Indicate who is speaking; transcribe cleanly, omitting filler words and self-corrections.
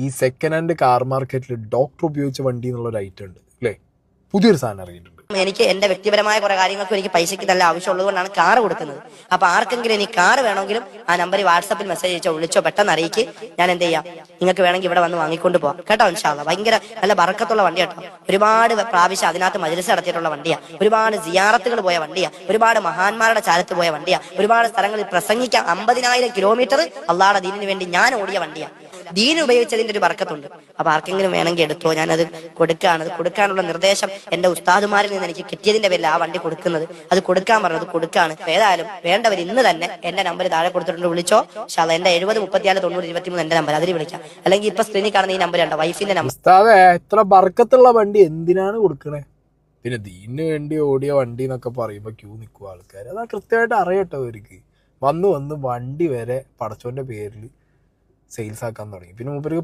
Speaker 1: ഈ second hand car മാർക്കറ്റിൽ doctor ഉപയോഗിച്ച വണ്ടി എന്നുള്ളൊരു ഐറ്റം ഉണ്ട് അല്ലേ? പുതിയൊരു സാധനം ഇറങ്ങിയിട്ടുണ്ട്.
Speaker 2: എനിക്ക് എന്റെ വ്യക്തിപരമായ കുറെ കാര്യങ്ങൾക്കും എനിക്ക് പൈസയ്ക്ക് നല്ല ആവശ്യമുള്ളത് കൊണ്ടാണ് കാർ കൊടുക്കുന്നത്. അപ്പൊ ആർക്കെങ്കിലും എനിക്ക് കാർ വേണമെങ്കിലും ആ നമ്പറിൽ വാട്സാപ്പിൽ മെസ്സേജ് അയച്ചോ വിളിച്ചോ പെട്ടെന്ന് അറിയിക്ക്. ഞാൻ എന്ത് ചെയ്യാം, നിങ്ങൾക്ക് വേണമെങ്കിൽ ഇവിടെ വന്ന് വാങ്ങിക്കൊണ്ട് പോകാം കേട്ടോ. ഇൻഷാ അല്ലാഹ് ഭയങ്കര നല്ല ബറക്കത്തുള്ള വണ്ടി കേട്ടോ. ഒരുപാട് പ്രാവശ്യം അതിനകത്ത് മജ്‌ലിസ് നടത്തിയിട്ടുള്ള വണ്ടിയാ, ഒരുപാട് സിയാറത്തുകൾ പോയ വണ്ടിയാ, ഒരുപാട് മഹാന്മാരുടെ ചാരത്ത് പോയ വണ്ടിയാ, ഒരുപാട് സ്ഥലങ്ങളിൽ പ്രസംഗിക്കാൻ 50,000 കിലോമീറ്റർ അള്ളാഹുടെ ദീനിന് വേണ്ടി ഞാൻ ഓടിയ വണ്ടിയാ. ദീൻ ഉപയോഗിച്ചതിന്റെ ഒരു ബർക്കത്തുണ്ട്. അപ്പൊ ആർക്കെങ്കിലും വേണമെങ്കിൽ എടുത്തോ, ഞാനത് കൊടുക്കുകയാണ്. അത് കൊടുക്കാനുള്ള നിർദ്ദേശം എന്റെ ഉസ്താദുമാരിൽ നിന്ന് എനിക്ക് കിട്ടിയതിന്റെ പേരിൽ ആ വണ്ടി കൊടുക്കുന്നത്. അത് കൊടുക്കാൻ പറഞ്ഞത് കൊടുക്കാണ്. ഏതായാലും വേണ്ടവർ ഇന്ന് തന്നെ എന്റെ നമ്പർ താഴെ കൊടുത്തിട്ടുണ്ട്, വിളിച്ചോ. ഇൻഷാല്ലാഹ് എന്റെ 70 34 90 23 എന്റെ നമ്പർ, അതിൽ വിളിക്കാം. അല്ലെങ്കിൽ ഇപ്പൊ സ്ക്രീനിൽ കാണുന്ന ഈ നമ്പർ ഉണ്ടോ, വൈഫിന്റെ നമ്പർ.
Speaker 1: ഉസ്താദേ, എത്ര ബർക്കത്തുള്ള വണ്ടി എന്തിനാണ് കൊടുക്കണേ? പിന്നെ ദീനിന് വേണ്ടി ഓടിയ വണ്ടി എന്നൊക്കെ പറയുമ്പോ ക്യൂ നിൽക്കുക ആൾക്കാർ. അതാ കൃത്യമായിട്ട് അറിയട്ടോ അവർക്ക്. വന്ന് വന്ന് വണ്ടി വരെ പടച്ചോന്റെ പേരിൽ സെയിൽസ് ആക്കാൻ തുടങ്ങി. പിന്നെ മൂപ്പർക്ക്